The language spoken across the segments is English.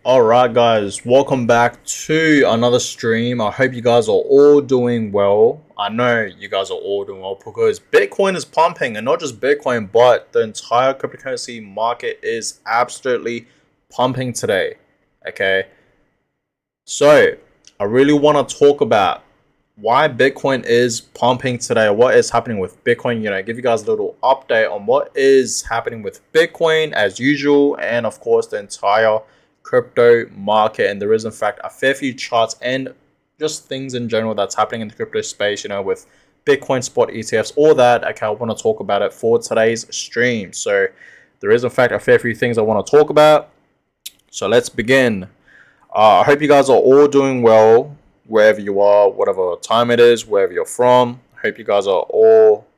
Alright guys, welcome back to another stream. I hope you guys are all doing well. I know you guys are all doing well because Bitcoin is pumping, and not just Bitcoin, but the entire cryptocurrency market is absolutely pumping today. Okay, so I really want to talk about why Bitcoin is pumping today, what is happening with Bitcoin, give you guys a little update on what is happening with Bitcoin as usual, and of course the entire crypto market. And there is in fact a fair few charts and just things in general that's happening in the crypto space, with Bitcoin spot ETFs, all that. Okay, I want to talk about it for today's stream. So there is in fact a fair few things I want to talk about. So let's begin. I hope you guys are all doing well wherever you are, whatever time it is, wherever you're from. I hope you guys are all,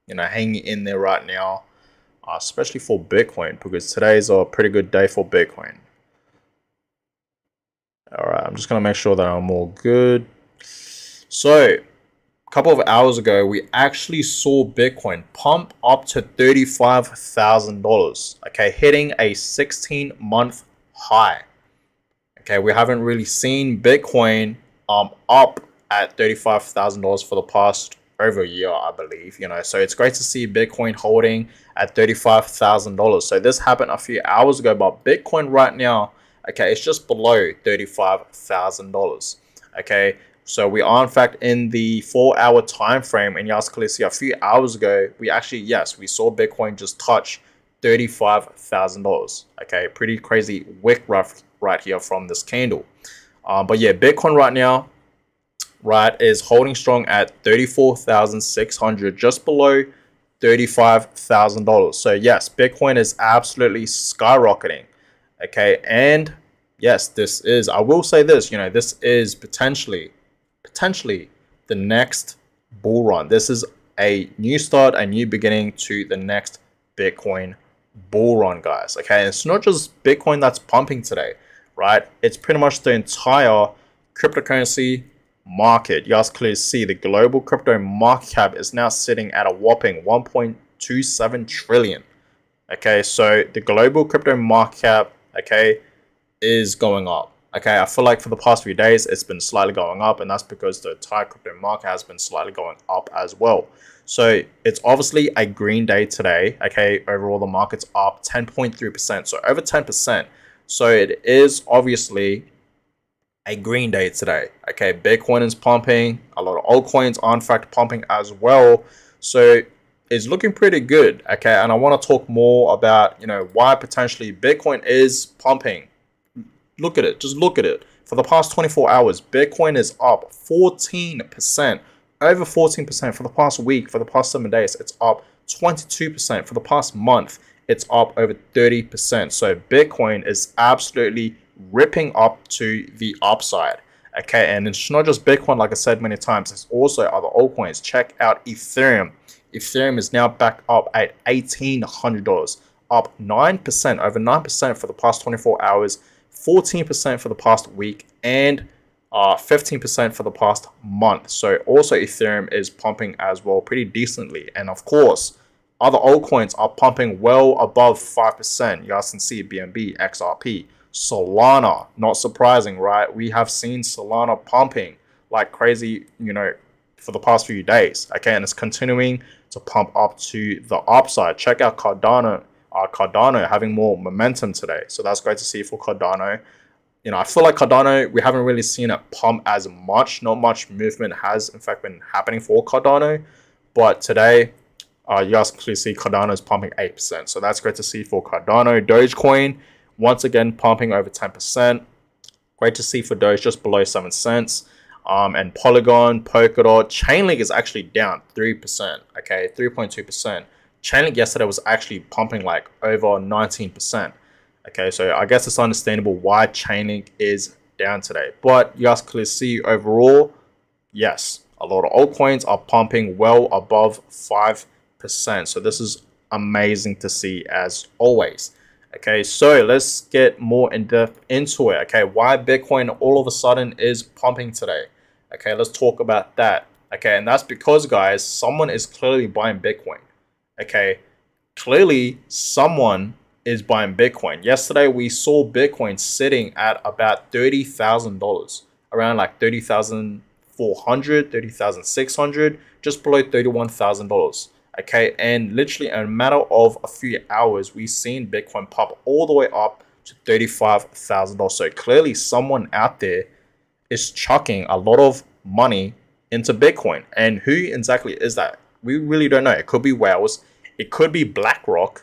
hanging in there right now, especially for Bitcoin, because today's a pretty good day for Bitcoin. All right, I'm just going to make sure that I'm all good. So a couple of hours ago, we actually saw Bitcoin pump up to $35,000, okay, hitting a 16-month high. Okay, we haven't really seen Bitcoin up at $35,000 for the past over a year, I believe. So it's great to see Bitcoin holding at $35,000. So this happened a few hours ago, but Bitcoin right now, okay, it's just below $35,000. Okay, so we are in fact in the 4-hour time frame, and you guys clearly see a few hours ago we saw Bitcoin just touch $35,000. Okay, pretty crazy wick rough right here from this candle. But yeah, Bitcoin right now, is holding strong at 34,600, just below $35,000. So yes, Bitcoin is absolutely skyrocketing. Okay, and yes, I will say this, this is potentially the next bull run. This is a new start, a new beginning to the next Bitcoin bull run, guys. Okay, and it's not just Bitcoin that's pumping today, right? It's pretty much the entire cryptocurrency market. You guys clearly see the global crypto market cap is now sitting at a whopping 1.27 trillion. Okay, so the global crypto market cap, okay, is going up. Okay, I feel like for the past few days it's been slightly going up, and that's because the entire crypto market has been slightly going up as well. So it's obviously a green day today. Okay, overall the market's up 10.3%, so over 10%. So it is obviously a green day today. Okay, Bitcoin is pumping, a lot of altcoins are in fact pumping as well. So it's looking pretty good. Okay, and I want to talk more about why potentially Bitcoin is pumping. Look at it, just look at it. For the past 24 hours, Bitcoin is up 14%, over 14% for the past week. For the past 7 days, it's up 22%. For the past month, it's up over 30%. So Bitcoin is absolutely ripping up to the upside. Okay, and it's not just Bitcoin, like I said many times, it's also other altcoins. Check out Ethereum. Ethereum is now back up at $1,800, up 9%, over 9% for the past 24 hours, 14% for the past week, and 15% for the past month. So also Ethereum is pumping as well pretty decently. And of course, other altcoins are pumping well above 5%. You guys can see BNB, XRP, Solana. Not surprising, right? We have seen Solana pumping like crazy, for the past few days. Okay, and it's continuing to pump up to the upside. Check out Cardano. Cardano having more momentum today, so that's great to see for Cardano. I feel like Cardano, we haven't really seen it pump as much. Not much movement has in fact been happening for Cardano, but today you guys can clearly see Cardano is pumping 8%, so that's great to see for Cardano. Dogecoin once again pumping over 10%. Great to see for Doge, just below 7 cents. And Polygon, Polkadot, Chainlink is actually down 3%. Okay, 3.2%. Chainlink yesterday was actually pumping like over 19%. Okay, so I guess it's understandable why Chainlink is down today. But you guys clearly see overall, yes, a lot of altcoins are pumping well above 5%. So this is amazing to see as always. Okay, so let's get more in depth into it. Okay, why Bitcoin all of a sudden is pumping today. Okay, let's talk about that. Okay, and that's because, guys, someone is clearly buying Bitcoin. Okay, clearly someone is buying Bitcoin. Yesterday, we saw Bitcoin sitting at about $30,000, around like 30,400, 30,600, just below $31,000. Okay, and literally in a matter of a few hours, we've seen Bitcoin pop all the way up to $35,000. So clearly, someone out there is chucking a lot of money into Bitcoin. And who exactly is that? We really don't know. It could be whales, it could be BlackRock.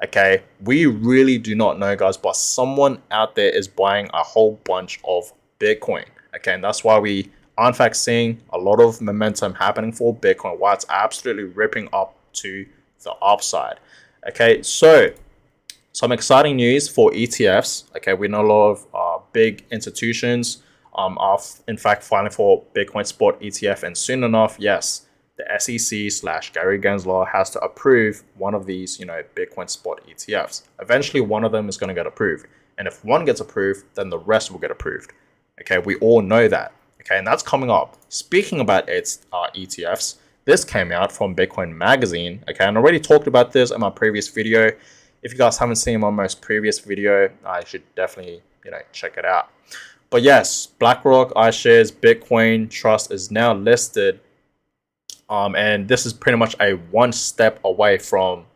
Okay, we really do not know, guys, but someone out there is buying a whole bunch of Bitcoin. Okay, and that's why we are in fact seeing a lot of momentum happening for Bitcoin, why it's absolutely ripping up to the upside. Okay, so some exciting news for ETFs. Okay, we know a lot of big institutions are in fact filing for Bitcoin Spot ETF, and soon enough, yes, the SEC / Gary Gensler has to approve one of these, Bitcoin Spot ETFs. Eventually, one of them is going to get approved, and if one gets approved, then the rest will get approved. Okay, we all know that. Okay, and that's coming up. Speaking about its ETFs, this came out from Bitcoin Magazine. Okay, and I already talked about this in my previous video. If you guys haven't seen my most previous video, I should definitely, check it out. But yes, BlackRock, iShares, Bitcoin Trust is now listed. And this is pretty much a one step away from,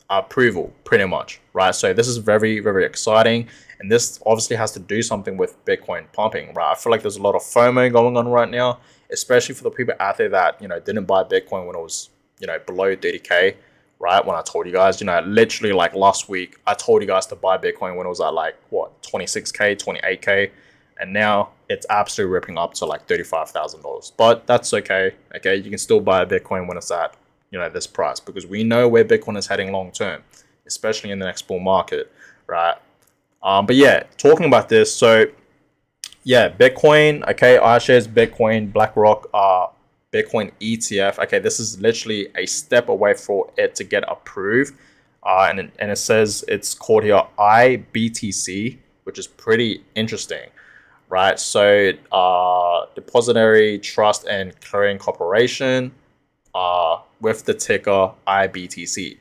approval, pretty much, right? So this is very, very exciting. And this obviously has to do something with Bitcoin pumping, right? I feel like there's a lot of FOMO going on right now, especially for the people out there that, didn't buy Bitcoin when it was, below 30K, right? When I told you guys, literally like last week, I told you guys to buy Bitcoin when it was at like, what, 26K, 28K. And now it's absolutely ripping up to like $35,000. But that's okay. Okay, you can still buy a Bitcoin when it's at, this price, because we know where Bitcoin is heading long term, especially in the next bull market, right? But yeah, talking about this, so yeah, Bitcoin, okay, iShares, Bitcoin, BlackRock, Bitcoin ETF. Okay, this is literally a step away for it to get approved, and it says it's called here IBTC, which is pretty interesting, right? So, Depository Trust and Clearing Corporation, with the ticker IBTC.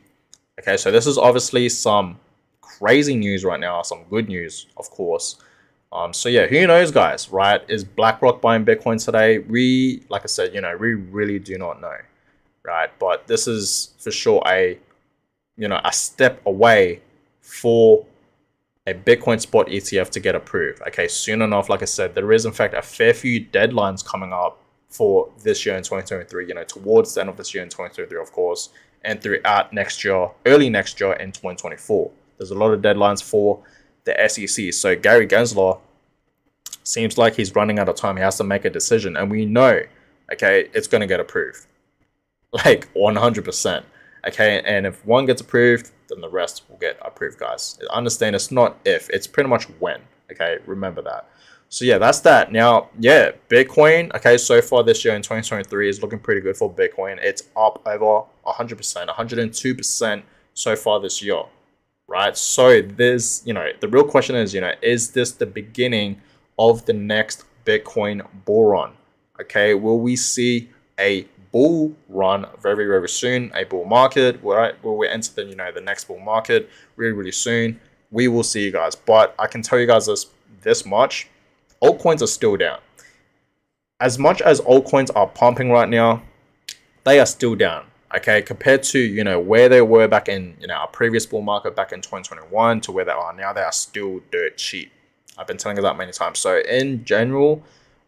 Okay, so this is obviously some crazy news right now, some good news, of course. So yeah, who knows, guys, right? Is BlackRock buying Bitcoin today? Like I said, we really do not know, right? But this is for sure a step away for a Bitcoin Spot ETF to get approved. Okay, soon enough, like I said, there is in fact a fair few deadlines coming up for this year in 2023, towards the end of this year in 2023, of course, and throughout next year, early next year in 2024. There's a lot of deadlines for the SEC. So Gary Gensler seems like he's running out of time. He has to make a decision, and we know, okay, it's going to get approved, like 100%. Okay, and if one gets approved, then the rest will get approved, guys. Understand, it's not if, it's pretty much when. Okay, remember that. So yeah, that's that. Now, yeah, Bitcoin, okay, so far this year in 2023 is looking pretty good for Bitcoin. It's up over 100%, 102% so far this year, right? So there's, the real question is this the beginning of the next Bitcoin bull run? Okay, will we see a bull run very, very soon, a bull market, right? Will we enter the next bull market really, really soon? We will see, you guys. But I can tell you guys this much: altcoins are still down. As much as altcoins are pumping right now, they are still down. Okay, compared to where they were back in our previous bull market back in 2021 to where they are now, they are still dirt cheap. I've been telling you that many times. So in general,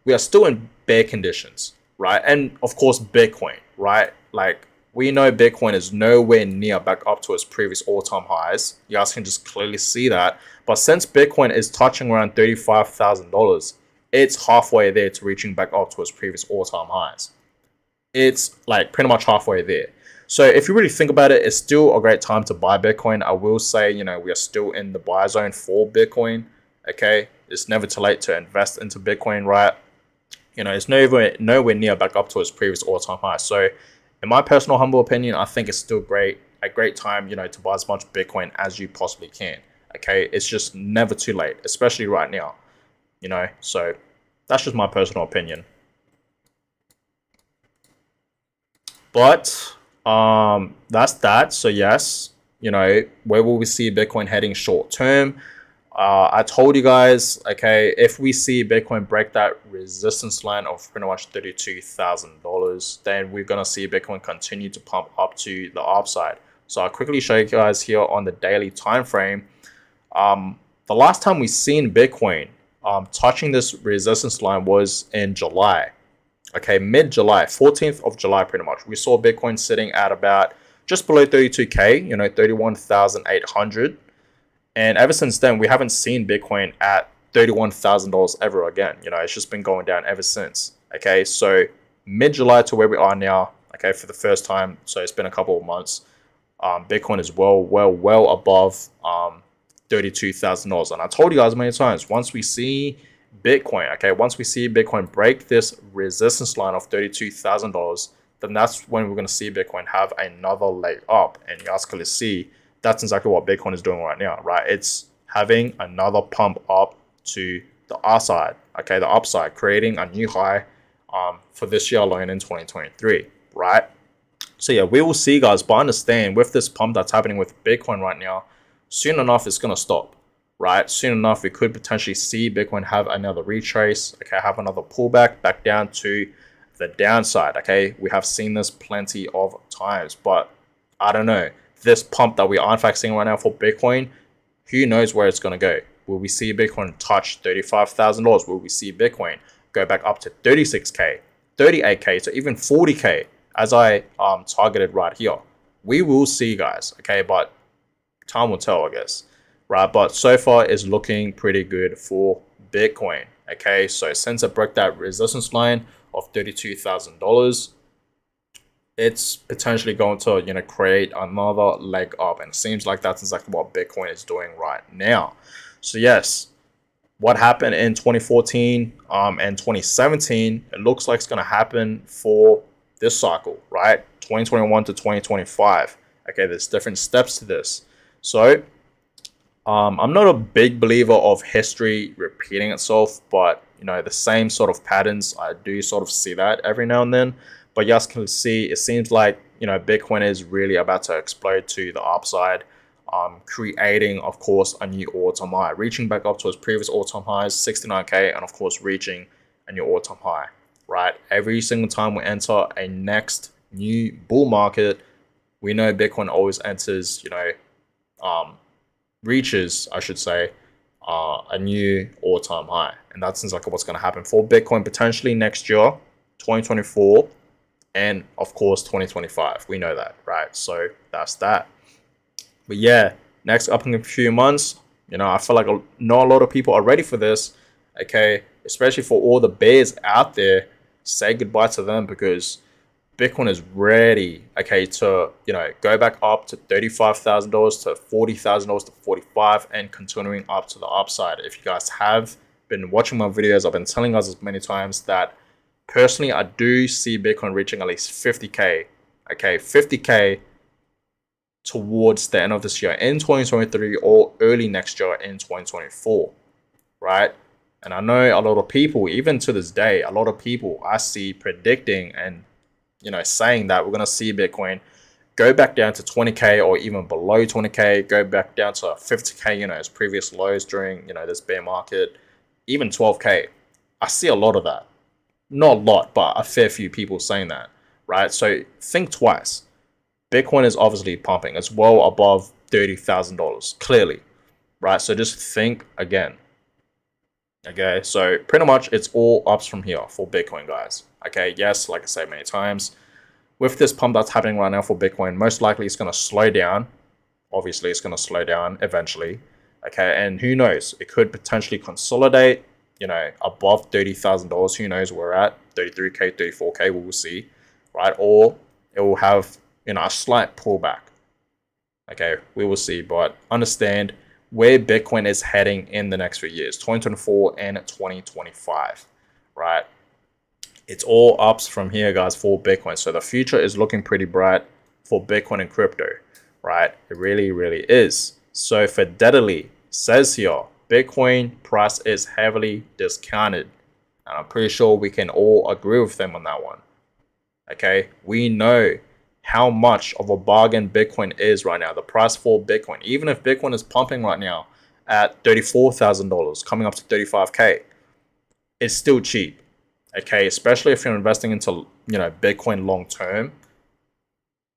we are still in bear conditions, right? And of course, Bitcoin, right? Like, we know Bitcoin is nowhere near back up to its previous all-time highs. You guys can just clearly see that. But since Bitcoin is touching around $35,000, it's halfway there to reaching back up to its previous all-time highs. It's like pretty much halfway there. So if you really think about it, it's still a great time to buy Bitcoin. I will say, we are still in the buy zone for Bitcoin. Okay, it's never too late to invest into Bitcoin, right? It's nowhere near back up to its previous all-time high. So in my personal humble opinion, I think it's still a great time, to buy as much Bitcoin as you possibly can. Okay, it's just never too late, especially right now. So that's just my personal opinion. But that's that. So yes, where will we see Bitcoin heading short term? I told you guys, okay, if we see Bitcoin break that resistance line of pretty much $32,000, then we're going to see Bitcoin continue to pump up to the upside. So I'll quickly show you guys here on the daily time frame. The last time we seen Bitcoin touching this resistance line was in July. Okay, mid-July, 14th of July, pretty much. We saw Bitcoin sitting at about just below 32K, 31,800. And ever since then, we haven't seen Bitcoin at $31,000 ever again. It's just been going down ever since. Okay, so mid-July to where we are now, okay, for the first time. So it's been a couple of months. Bitcoin is well above $32,000. And I told you guys many times, once we see Bitcoin break this resistance line of $32,000, then that's when we're going to see Bitcoin have another leg up. And you guys can see that's exactly what Bitcoin is doing right now, right? It's having another pump up to the upside, okay, the upside, creating a new high for this year alone in 2023, right? So yeah, we will see, guys, but understand with this pump that's happening with Bitcoin right now, soon enough it's going to stop, right? Soon enough we could potentially see Bitcoin have another retrace, okay, have another pullback back down to the downside, okay? We have seen this plenty of times, but I don't know. This pump that we are in fact seeing right now for Bitcoin, who knows where it's going to go? Will we see Bitcoin touch $35,000? Will we see Bitcoin go back up to 36K, 38K, to even 40K as I targeted right here? We will see, guys, okay? But time will tell, I guess, right? But so far it's looking pretty good for Bitcoin, okay? So since it broke that resistance line of $32,000, it's potentially going to, create another leg up. And it seems like that's exactly what Bitcoin is doing right now. So yes, what happened in 2014 and 2017, it looks like it's going to happen for this cycle, right? 2021 to 2025. Okay, there's different steps to this. So I'm not a big believer of history repeating itself, but, the same sort of patterns, I do sort of see that every now and then. But you guys can see, it seems like, Bitcoin is really about to explode to the upside, creating, of course, a new all-time high, reaching back up to its previous all-time highs, 69K, and of course, reaching a new all-time high, right? Every single time we enter a next new bull market, we know Bitcoin always enters, reaches, I should say, a new all-time high. And that's exactly what's going to happen for Bitcoin potentially next year, 2024. And of course, 2025, we know that, right? So that's that. But yeah, next upcoming few months, I feel like not a lot of people are ready for this, okay? Especially for all the bears out there, say goodbye to them, because Bitcoin is ready, okay, to, go back up to $35,000 to $40,000 to $45,000 and continuing up to the upside. If you guys have been watching my videos, I've been telling us as many times that personally, I do see Bitcoin reaching at least 50K, okay, 50K towards the end of this year in 2023 or early next year in 2024, right? And I know a lot of people, even to this day, a lot of people I see predicting and, saying that we're going to see Bitcoin go back down to 20K or even below 20K, go back down to 50K, its previous lows during, this bear market, even 12K. I see a lot of that. Not a lot, but a fair few people saying that, right? So think twice. Bitcoin is obviously pumping. It's well above $30,000, clearly, right? So just think again. Okay, so pretty much it's all ups from here for Bitcoin, guys. Okay, yes, like I said many times, with this pump that's happening right now for Bitcoin, most likely it's going to slow down. Obviously, it's going to slow down eventually. Okay, and who knows? It could potentially consolidate, above $30,000. Who knows where we're at? 33K, 34K, we will see, right? Or it will have, a slight pullback. Okay, we will see, but understand where Bitcoin is heading in the next few years, 2024 and 2025, right? It's all ups from here, guys, for Bitcoin. So the future is looking pretty bright for Bitcoin and crypto, right? It really, really is. So Fidelity says here, Bitcoin price is heavily discounted. And I'm pretty sure we can all agree with them on that one. Okay, we know how much of a bargain Bitcoin is right now, the price for Bitcoin. Even if Bitcoin is pumping right now at $34,000, coming up to 35K, it's still cheap. Okay, especially if you're investing into, Bitcoin long term,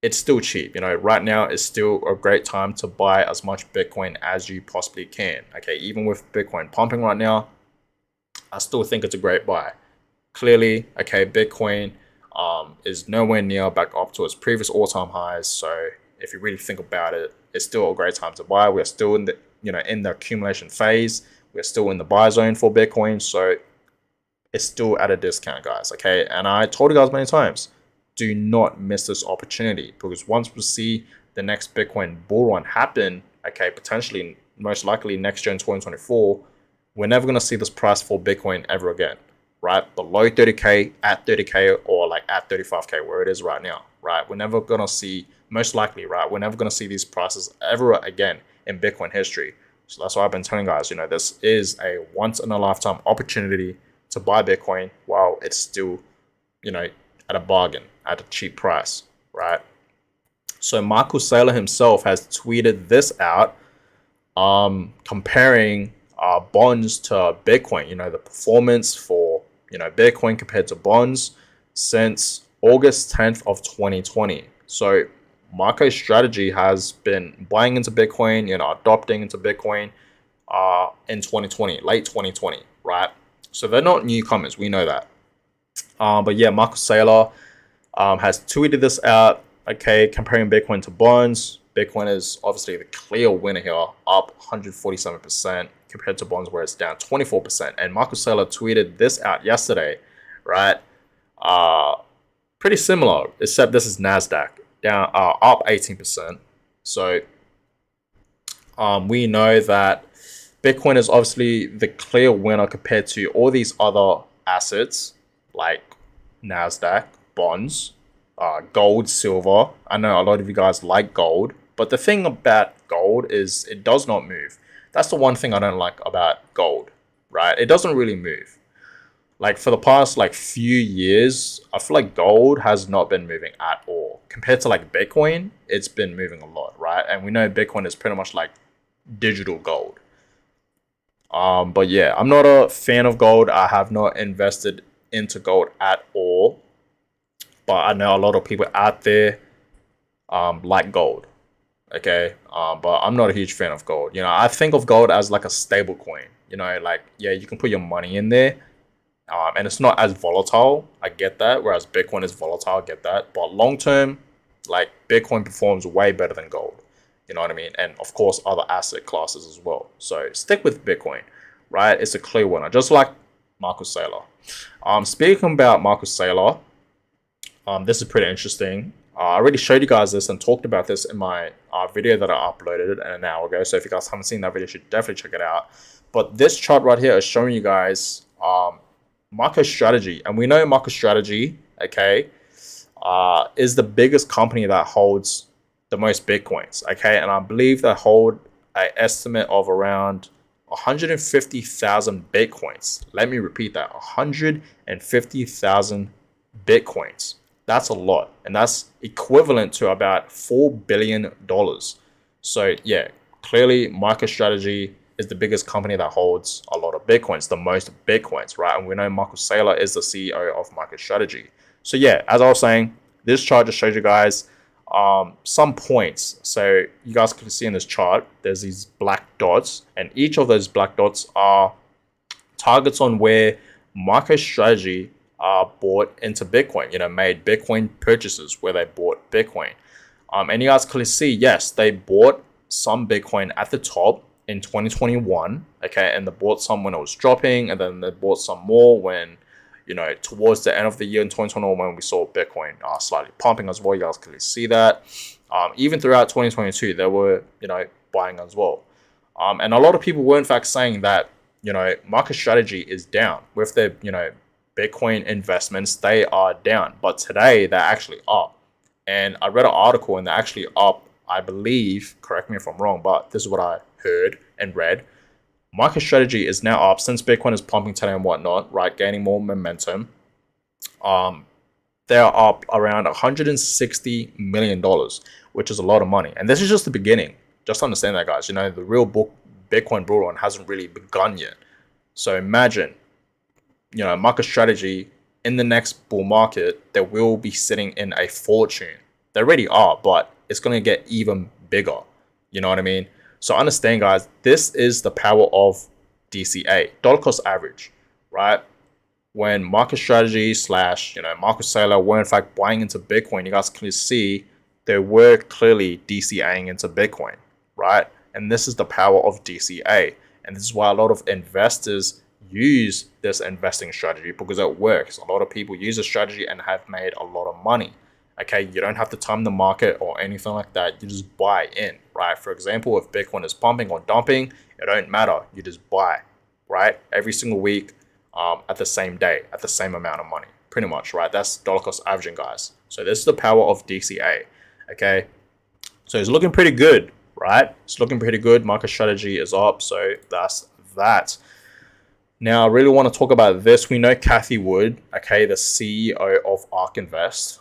it's still cheap. Right now is still a great time to buy as much Bitcoin as you possibly can. Okay, even with Bitcoin pumping right now, I still think it's a great buy. Clearly, okay, Bitcoin is nowhere near back up to its previous all-time highs. So if you really think about it, it's still a great time to buy. We're still in the in the accumulation phase. We're still in the buy zone for Bitcoin. So it's still at a discount, guys. Okay, and I told you guys many times, do not miss this opportunity, because once we see the next Bitcoin bull run happen, okay, potentially most likely next year in 2024, we're never going to see this price for Bitcoin ever again, right? Below 30K, at 30K, or like at 35K, where it is right now, right? We're never going to see, most likely, right? We're never going to see these prices ever again in Bitcoin history. So that's why I've been telling guys, this is a once in a lifetime opportunity to buy Bitcoin while it's still, at a bargain, at a cheap price, right? So Michael Saylor himself has tweeted this out, comparing bonds to Bitcoin. The performance for Bitcoin compared to bonds since August 10th of 2020. So Marco's strategy has been buying into Bitcoin, adopting into Bitcoin in 2020, late 2020, right? So they're not newcomers, we know that. But yeah, Michael Saylor has tweeted this out, okay, comparing Bitcoin to bonds. Bitcoin is obviously the clear winner here, up 147% compared to bonds where it's down 24%. And Michael Saylor tweeted this out yesterday, right? Pretty similar, except this is NASDAQ, down up 18%. So we know that Bitcoin is obviously the clear winner compared to all these other assets like NASDAQ, bonds, gold, silver. I know a lot of you guys like gold, but the thing about gold is it does not move. That's the one thing I don't like about gold, right? It doesn't really move. Like for the past few years, I feel like gold has not been moving at all. Compared to Bitcoin, it's been moving a lot, right? And we know Bitcoin is pretty much like digital gold. But yeah, I'm not a fan of gold. I have not invested into gold at all. But I know a lot of people out there like gold. Okay. But I'm not a huge fan of gold. I think of gold as like a stable coin. Yeah, you can put your money in there. And it's not as volatile. I get that. Whereas Bitcoin is volatile. I get that. But long term, Bitcoin performs way better than gold. You know what I mean? And of course, other asset classes as well. So stick with Bitcoin, right? It's a clear winner, just like Michael Saylor. Speaking about Michael Saylor, this is pretty interesting. I already showed you guys this and talked about this in my video that I uploaded an hour ago. So if you guys haven't seen that video, you should definitely check it out. But this chart right here is showing you guys MicroStrategy. And we know MicroStrategy, okay, is the biggest company that holds the most Bitcoins, okay? And I believe they hold an estimate of around 150,000 Bitcoins. Let me repeat that, 150,000 Bitcoins. That's a lot. And that's equivalent to about $4 billion. So yeah, clearly MicroStrategy is the biggest company that holds a lot of Bitcoins, the most Bitcoins, right? And we know Michael Saylor is the CEO of MicroStrategy. So yeah, as I was saying, this chart just shows you guys some points. So you guys can see in this chart, there's these black dots, and each of those black dots are targets on where MicroStrategy bought into Bitcoin, made Bitcoin purchases where they bought Bitcoin. And you guys can see, yes, they bought some Bitcoin at the top in 2021, okay, and they bought some when it was dropping, and then they bought some more when, towards the end of the year in 2021 when we saw Bitcoin slightly pumping as well. You guys can see that. Even throughout 2022, they were, buying as well. And a lot of people were in fact saying that, MicroStrategy is down with their, Bitcoin investments. They are down, but today they're actually up. And I read an article and they're actually up, I believe, correct me if I'm wrong, but this is what I heard and read. MicroStrategy is now up since Bitcoin is pumping today and whatnot, right? Gaining more momentum. they're up around $160 million, which is a lot of money. And this is just the beginning. Just understand that, guys. The real Bitcoin bull run hasn't really begun yet. So imagine, MicroStrategy in the next bull market, they will be sitting in a fortune. They already are, but it's going to get even bigger. You know what I mean? So understand, guys, this is the power of DCA, dollar cost average, right? When MicroStrategy slash, Marcus Saylor were in fact buying into Bitcoin, you guys can see they were clearly DCAing into Bitcoin, right? And this is the power of DCA. And this is why a lot of investors use this investing strategy, because it works. A lot of people use the strategy and have made a lot of money. Okay, you don't have to time the market or anything like that. You just buy in, right? For example, if Bitcoin is pumping or dumping, it don't matter. You just buy, right? Every single week, at the same day, at the same amount of money, pretty much, right? That's dollar cost averaging, guys. So this is the power of DCA. Okay, so it's looking pretty good, right? It's looking pretty good. MicroStrategy is up, so that's that. Now, I really want to talk about this. We know Cathie Wood, okay, the CEO of ARK Invest.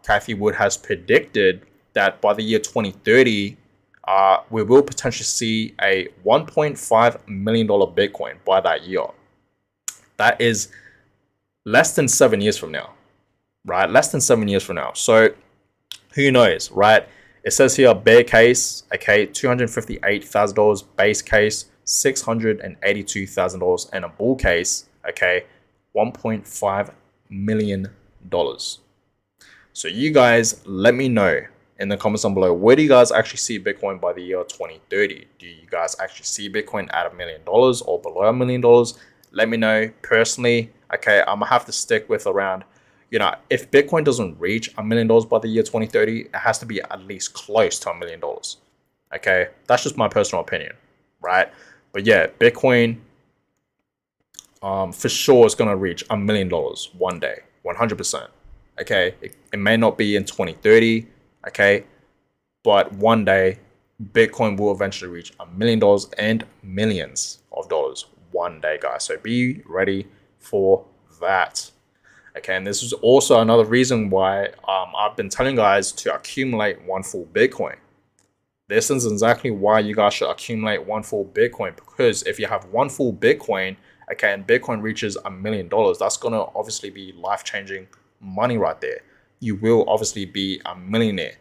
Cathie Wood has predicted that by the year 2030, we will potentially see a $1.5 million Bitcoin by that year. That is less than 7 years from now, right? Less than 7 years from now. So who knows, right? It says here, bear case, okay, $258,000, base case, $682,000, and a bull case, okay, $1.5 million. So you guys, let me know in the comments down below, where do you guys actually see Bitcoin by the year 2030? Do you guys actually see Bitcoin at $1 million or below $1 million? Let me know. Personally, okay, I'm gonna have to stick with around, if Bitcoin doesn't reach $1 million by the year 2030, it has to be at least close to $1 million. Okay, that's just my personal opinion, right? But yeah, Bitcoin, for sure is gonna reach $1 million one day, 100%. Okay, it may not be in 2030, okay, but one day Bitcoin will eventually reach $1 million and millions of dollars one day, guys. So be ready for that. Okay, and this is also another reason why I've been telling guys to accumulate one full Bitcoin. This is exactly why you guys should accumulate one full Bitcoin, because if you have one full Bitcoin, okay, and Bitcoin reaches $1 million, that's gonna obviously be life-changing money right there. You will obviously be a millionaire.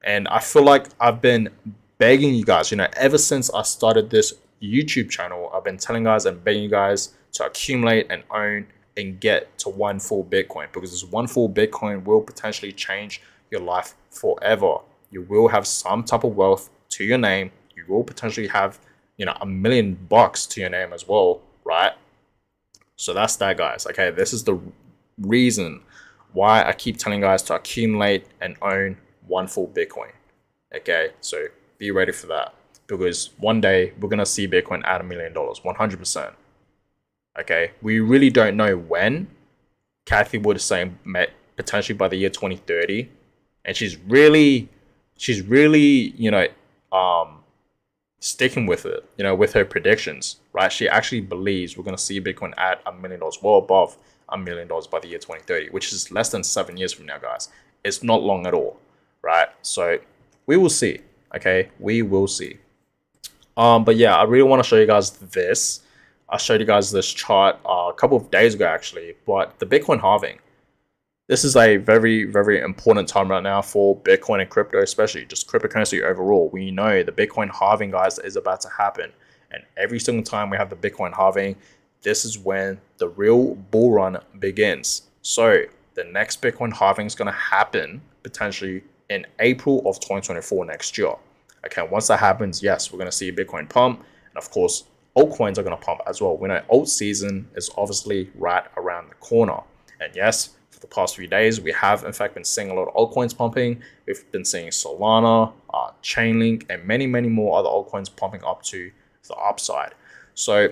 And I feel like I've been begging you guys, ever since I started this YouTube channel, I've been telling guys and begging you guys to accumulate and own and get to one full Bitcoin, because this one full Bitcoin will potentially change your life forever. You will have some type of wealth to your name. You will potentially have, $1 million to your name as well, right? So that's that, guys. Okay, this is the reason why I keep telling guys to accumulate and own one full Bitcoin. Okay, so be ready for that, because one day we're gonna see Bitcoin at $1 million, 100%. Okay, we really don't know when. Cathie Wood is saying potentially by the year 2030, and she's really, sticking with it, with her predictions, right? She actually believes we're gonna see Bitcoin at $1 million, well above $1 million by the year 2030, which is less than 7 years from now, guys. It's not long at all, right? So we will see. Okay, we will see. But yeah, I really want to show you guys this. I showed you guys this chart a couple of days ago, actually. But the Bitcoin halving, this is a very, very important time right now for Bitcoin and crypto, especially just cryptocurrency overall. We know the Bitcoin halving, guys, is about to happen, and every single time we have the Bitcoin halving, this is when the real bull run begins. So the next Bitcoin halving is going to happen potentially in April of 2024 next year. Okay, once that happens, yes, we're going to see Bitcoin pump, and of course, altcoins are going to pump as well. We know alt season is obviously right around the corner, and yes, for the past few days, we have in fact been seeing a lot of altcoins pumping. We've been seeing Solana, Chainlink, and many more other altcoins pumping up to the upside. So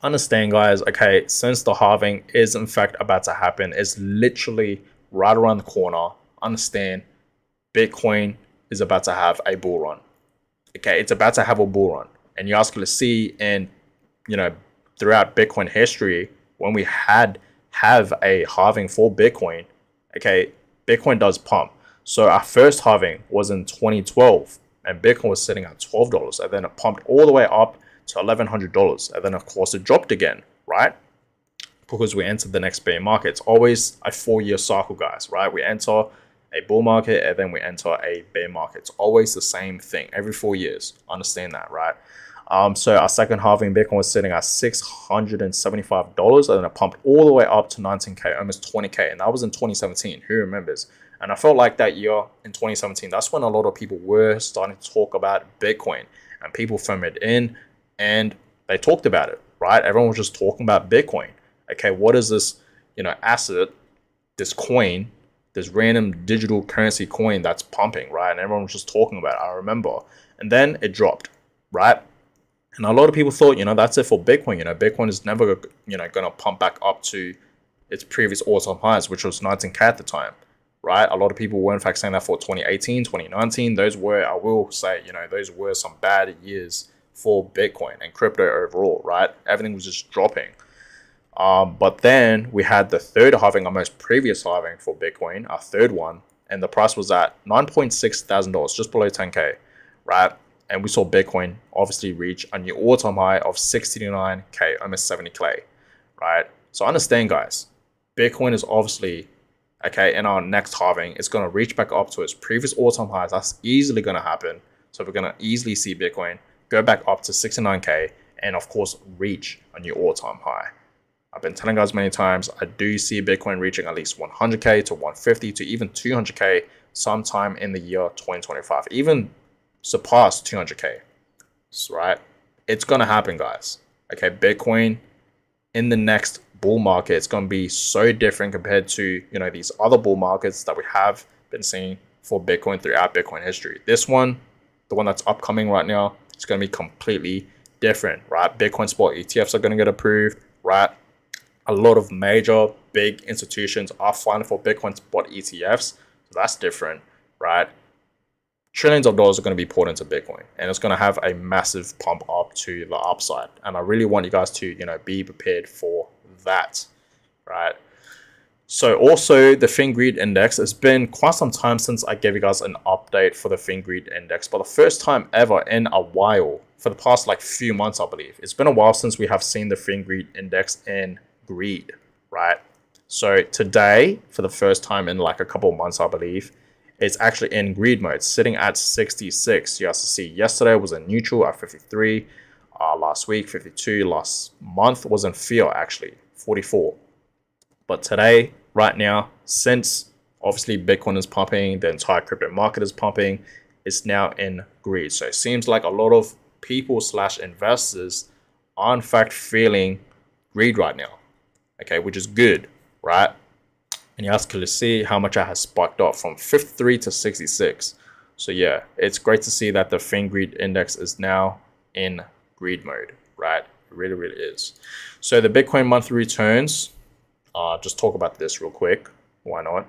understand, guys, okay, since the halving is in fact about to happen, it's literally right around the corner. Understand, Bitcoin is about to have a bull run. Okay, it's about to have a bull run. And you guys can see, and throughout Bitcoin history, when we have a halving for Bitcoin, okay, Bitcoin does pump. So our first halving was in 2012, and Bitcoin was sitting at $12, and then it pumped all the way up to $1,100, and then of course it dropped again, right? Because we entered the next bear market. It's always a 4-year cycle, guys, right? We enter a bull market and then we enter a bear market. It's always the same thing every 4 years. Understand that, right? So our second halving, Bitcoin was sitting at $675, and then it pumped all the way up to 19K, almost 20K, and that was in 2017. Who remembers? And I felt like that year in 2017, that's when a lot of people were starting to talk about Bitcoin, and people from it in, and they talked about it, right? Everyone was just talking about Bitcoin. Okay, what is this, asset, this coin, this random digital currency coin that's pumping, right? And everyone was just talking about it, I remember. And then it dropped, right? And a lot of people thought, that's it for Bitcoin. Bitcoin is never, going to pump back up to its previous all-time highs, which was 19K at the time, right? A lot of people were in fact saying that for 2018, 2019. Those were, I will say, those were some bad years for Bitcoin and crypto overall, right? Everything was just dropping. But then we had the third halving, our most previous halving for Bitcoin, our third one, and the price was at $9,600, just below 10K, right? And we saw Bitcoin obviously reach a new all-time high of 69K, almost 70K, right? So understand, guys, Bitcoin is obviously, okay, in our next halving, it's going to reach back up to its previous all-time highs. That's easily going to happen. So we're going to easily see Bitcoin go back up to 69K and, of course, reach a new all-time high. I've been telling guys many times, I do see Bitcoin reaching at least 100K to 150 to even 200K sometime in the year 2025, even surpass 200K, right? It's going to happen, guys. Okay, Bitcoin in the next bull market, it's going to be so different compared to, these other bull markets that we have been seeing for Bitcoin throughout Bitcoin history. This one, the one that's upcoming right now, it's going to be completely different, right? Bitcoin spot ETFs are going to get approved, right? A lot of major big institutions are filing for Bitcoin spot ETFs. So that's different, right? Trillions of dollars are going to be poured into Bitcoin, and it's going to have a massive pump up to the upside. And I really want you guys to, be prepared for that, right? So also the FinGreed index, it's been quite some time since I gave you guys an update for the FinGreed index, but the first time ever in a while, for the past few months, I believe. It's been a while since we have seen the FinGreed index in greed, right? So today, for the first time in a couple of months, I believe, it's actually in greed mode, sitting at 66. You guys see yesterday was in neutral at 53, last week 52, last month was in fear, actually 44. But today, right now, since obviously Bitcoin is pumping, the entire crypto market is pumping, it's now in greed. So it seems like a lot of people / investors are in fact feeling greed right now. Okay, which is good, right? And you guys can see how much it has spiked up from 53 to 66. So yeah, it's great to see that the FinGreed index is now in greed mode, right? It really, really is. So the Bitcoin monthly returns, just talk about this real quick. Why not?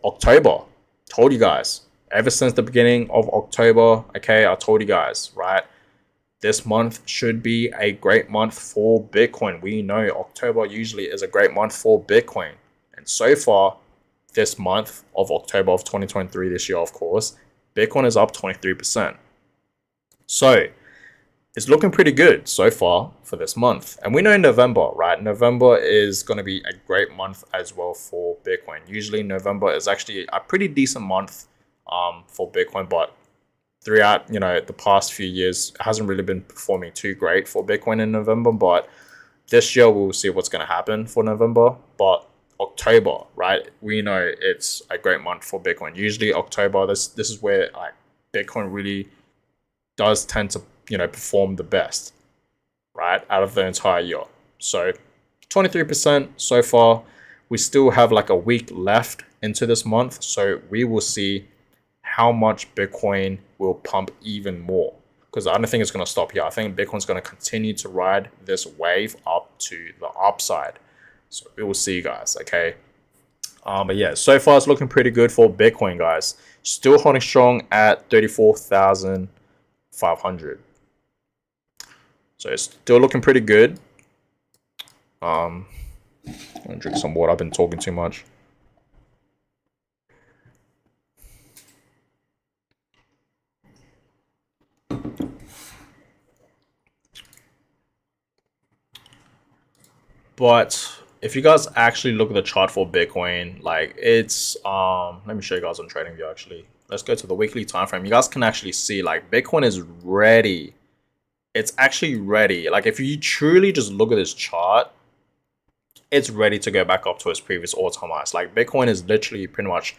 October, told you guys. Ever since the beginning of October, okay, I told you guys, right? This month should be a great month for Bitcoin. We know October usually is a great month for Bitcoin. And so far, this month of October of 2023, this year, of course, Bitcoin is up 23%. So it's looking pretty good so far for this month. And we know November, right? November is going to be a great month as well for Bitcoin. Usually November is actually a pretty decent month for Bitcoin, but throughout, the past few years, it hasn't really been performing too great for Bitcoin in November. But this year, we'll see what's going to happen for November. But October, right? We know it's a great month for Bitcoin. Usually October, this is where Bitcoin really does tend to, perform the best, right? Out of the entire year. So 23% so far. We still have a week left into this month. So we will see how much Bitcoin will pump even more, because I don't think it's going to stop here. I think Bitcoin's going to continue to ride this wave up to the upside. So we will see, guys, okay? But yeah, so far it's looking pretty good for Bitcoin, guys. Still holding strong at 34,500. So it's still looking pretty good. I'm going to drink some water. I've been talking too much. But if you guys actually look at the chart for Bitcoin, like it's let me show you guys on TradingView actually. Let's go to the weekly time frame. You guys can actually see like Bitcoin is ready. It's actually ready. Like if you truly just look at this chart, it's ready to go back up to its previous all-time highs. Like Bitcoin is literally pretty much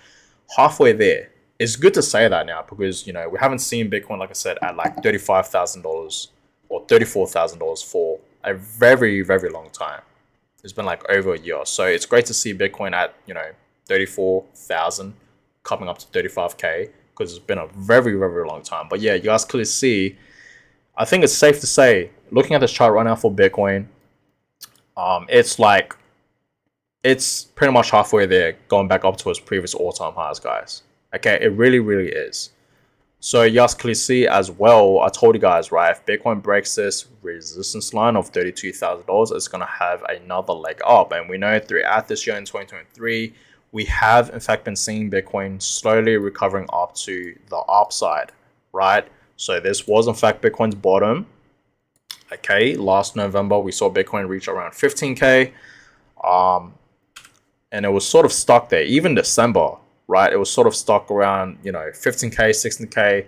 halfway there. It's good to say that now because we haven't seen Bitcoin, like I said, at like $35,000 or $34,000 for a very, very long time. It's been like over a year. So it's great to see Bitcoin at 34,000 coming up to 35K because it's been a very, very long time. But yeah, you guys clearly see, I think it's safe to say, looking at this chart right now for Bitcoin, it's pretty much halfway there, going back up to its previous all-time highs, guys. Okay, it really, really is. So you guys clearly see as well, I told you guys, right, if Bitcoin breaks this resistance line of $32,000, it's going to have another leg up. And we know throughout this year in 2023, we have, in fact, been seeing Bitcoin slowly recovering up to the upside, right? So this was, in fact, Bitcoin's bottom. Okay, last November, we saw Bitcoin reach around 15K. And it was sort of stuck there. Even December, right? It was sort of stuck around, 15K, 16K.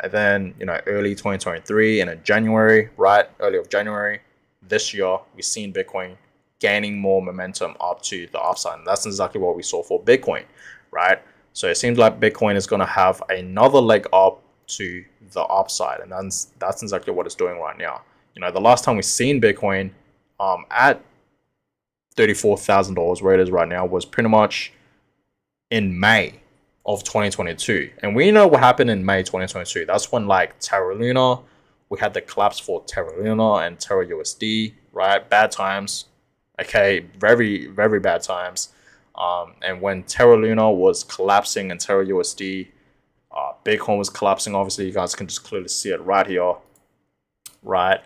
And then, early 2023 and in January, right? Early of January this year, we've seen Bitcoin gaining more momentum up to the upside. And that's exactly what we saw for Bitcoin, right? So it seems like Bitcoin is going to have another leg up to the upside. And that's exactly what it's doing right now. The last time we've seen Bitcoin at $34,000 where it is right now was pretty much in May of 2022. And we know what happened in May 2022. That's when like Terra Luna, we had the collapse for Terra Luna and Terra USD, right? Bad times. Okay, very, very bad times. And when Terra Luna was collapsing and Terra USD, Bitcoin was collapsing. Obviously, you guys can just clearly see it right here, right?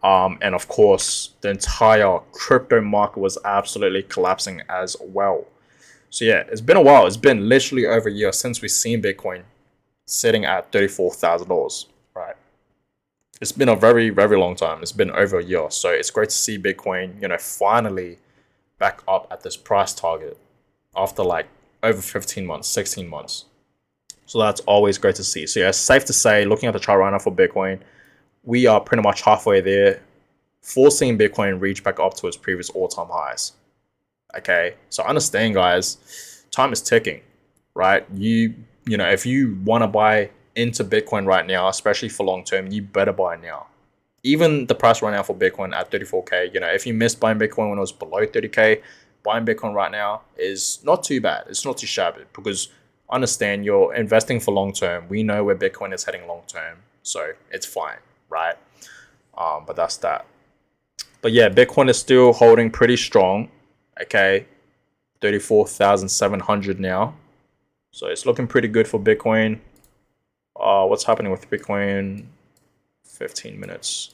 And of course, the entire crypto market was absolutely collapsing as well. So yeah, it's been a while. It's been literally over a year since we've seen Bitcoin sitting at $34,000, right? It's been a very, very long time. It's been over a year. So it's great to see Bitcoin, finally back up at this price target after like over 15 months, 16 months. So that's always great to see. So yeah, it's safe to say, looking at the chart right now for Bitcoin, we are pretty much halfway there, forcing Bitcoin reach back up to its previous all-time highs. Okay, so understand, guys, time is ticking, right? If you want to buy into Bitcoin right now, especially for long term, you better buy now. Even the price right now for Bitcoin at 34K, if you missed buying Bitcoin when it was below 30K, buying Bitcoin right now is not too bad. It's not too shabby because understand you're investing for long term. We know where Bitcoin is heading long term, so it's fine, right? But that's that. But yeah, Bitcoin is still holding pretty strong. Okay, 34,700 now. So it's looking pretty good for Bitcoin. What's happening with Bitcoin? 15 minutes.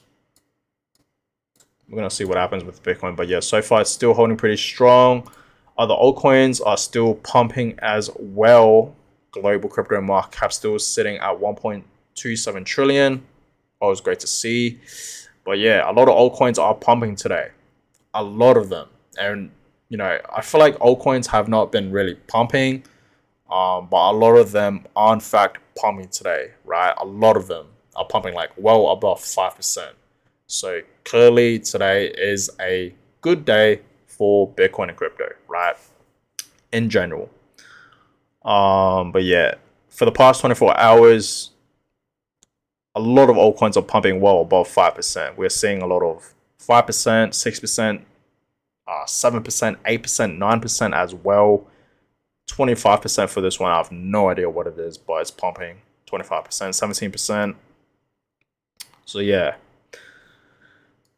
We're going to see what happens with Bitcoin. But yeah, so far it's still holding pretty strong. Other altcoins are still pumping as well. Global crypto market cap still sitting at 1.27 trillion. Always great to see. But yeah, a lot of altcoins are pumping today. A lot of them. And, I feel like altcoins have not been really pumping. But a lot of them are in fact pumping today, right? A lot of them are pumping like well above 5%. So clearly today is a good day for Bitcoin and crypto, right? In general. But yeah, for the past 24 hours, a lot of altcoins are pumping well above 5%. We're seeing a lot of 5%, 6%, 7%, 8%, 9% as well. 25% for this one. I have no idea what it is, but it's pumping. 25%, 17%. So yeah,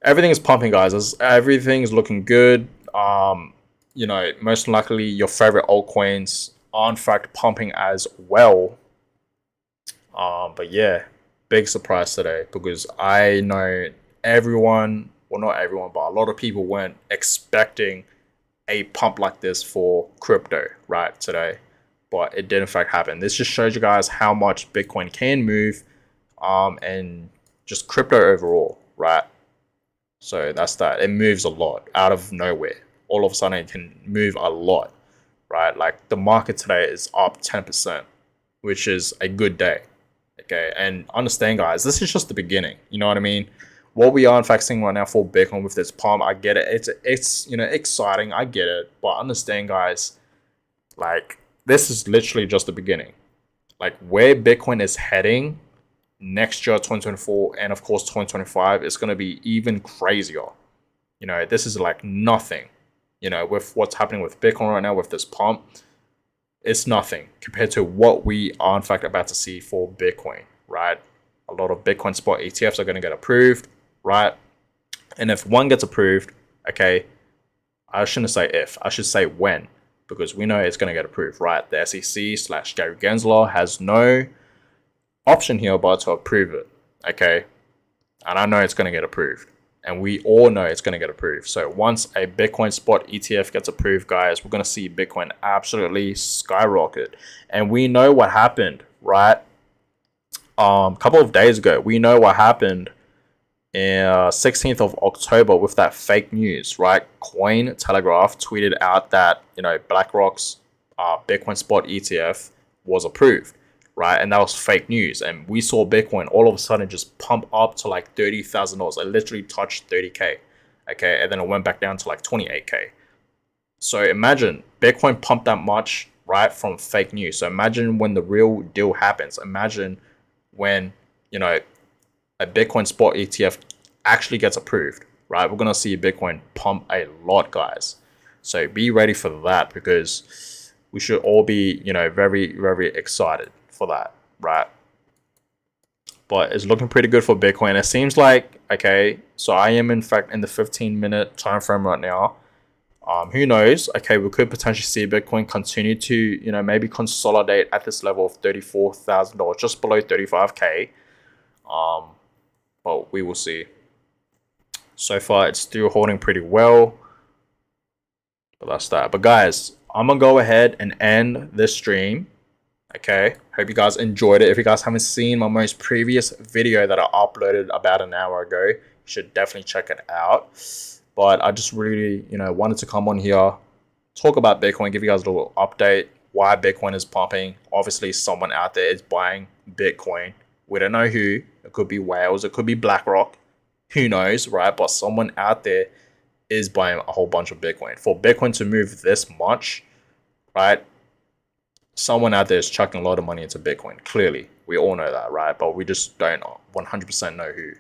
everything is pumping, guys. Everything is looking good. Most likely your favorite altcoins are in fact pumping as well. But yeah, big surprise today because I know everyone, well, not everyone, but a lot of people weren't expecting a pump like this for crypto, right, today. But it did in fact happen. This just shows you guys how much Bitcoin can move and just crypto overall, right? So that's that. It moves a lot out of nowhere. All of a sudden, it can move a lot, right? Like the market today is up 10%, which is a good day. Okay, and understand, guys, this is just the beginning. You know what I mean? What we are in fact seeing right now for Bitcoin with this pump, I get it. It's exciting. I get it, but understand, guys, like this is literally just the beginning. Like where Bitcoin is heading next year, 2024, and of course 2025, is going to be even crazier. This is like nothing. With what's happening with Bitcoin right now with this pump, it's nothing compared to what we are in fact about to see for Bitcoin, right? A lot of Bitcoin spot ETFs are going to get approved, right? And if one gets approved, okay, I shouldn't say if, I should say when, because we know it's going to get approved, right? The SEC / Gary Gensler has no option here but to approve it, okay? And I know it's going to get approved. And we all know it's going to get approved. So once a Bitcoin spot ETF gets approved, guys, we're going to see Bitcoin absolutely skyrocket. And we know what happened, right? A couple of days ago, we know what happened in 16th of October with that fake news, right? Cointelegraph tweeted out that, BlackRock's Bitcoin spot ETF was approved, right? And that was fake news. And we saw Bitcoin all of a sudden just pump up to like $30,000. It literally touched 30K, okay? And then it went back down to like 28K. So imagine Bitcoin pumped that much, right, from fake news. So imagine when the real deal happens. Imagine when, a Bitcoin spot ETF actually gets approved, right? We're going to see Bitcoin pump a lot, guys. So be ready for that, because we should all be, very, very excited for that, right? But it's looking pretty good for Bitcoin. It seems like, okay, so I am in fact in the 15-minute time frame right now. Who knows? Okay, we could potentially see Bitcoin continue to, maybe consolidate at this level of $34,000, just below 35K. But we will see. So far, it's still holding pretty well. But that's that. But guys, I'm going to go ahead and end this stream. Okay, hope you guys enjoyed it. If you guys haven't seen my most previous video that I uploaded about an hour ago, you should definitely check it out. But I just really, wanted to come on here, talk about Bitcoin, give you guys a little update, why Bitcoin is pumping. Obviously, someone out there is buying Bitcoin. We don't know who. It could be whales. It could be BlackRock. Who knows, right? But someone out there is buying a whole bunch of Bitcoin. For Bitcoin to move this much, right? Someone out there is chucking a lot of money into Bitcoin. Clearly, we all know that, right? But we just don't 100% know who.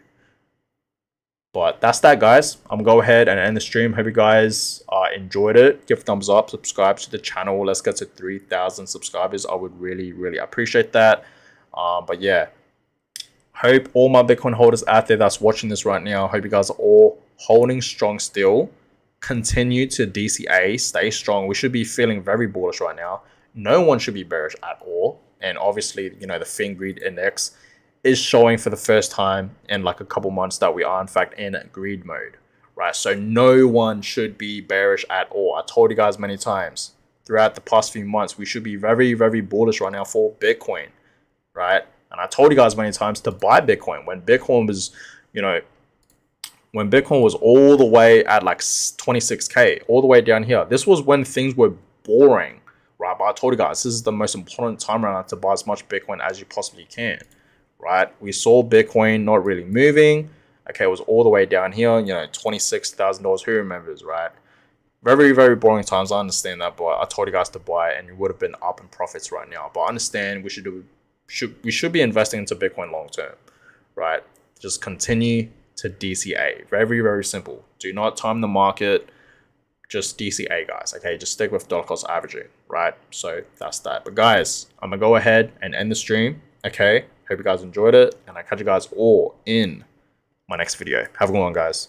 But that's that, guys. I'm going to go ahead and end the stream. Hope you guys enjoyed it. Give a thumbs up. Subscribe to the channel. Let's get to 3,000 subscribers. I would really, really appreciate that. But yeah, hope all my Bitcoin holders out there that's watching this right now, hope you guys are all holding strong still. Continue to DCA. Stay strong. We should be feeling very bullish right now. No one should be bearish at all. And obviously, the Fin Greed Index is showing for the first time in like a couple months that we are in fact in greed mode, right? So no one should be bearish at all. I told you guys many times throughout the past few months, we should be very, very bullish right now for Bitcoin, right? And I told you guys many times to buy Bitcoin when Bitcoin was, when Bitcoin was all the way at like 26K, all the way down here. This was when things were boring, right? But I told you guys, this is the most important time right now to buy as much Bitcoin as you possibly can. Right, we saw Bitcoin not really moving. Okay, it was all the way down here, $26,000. Who remembers, right? Very, very boring times. I understand that, but I told you guys to buy it, and you would have been up in profits right now. But I understand we should be investing into Bitcoin long term, right? Just continue to DCA. Very, very simple. Do not time the market. Just DCA, guys. Okay, just stick with dollar cost averaging, right? So that's that. But guys, I'm gonna go ahead and end the stream. Okay. Hope you guys enjoyed it, and I catch you guys all in my next video. Have a good one, guys.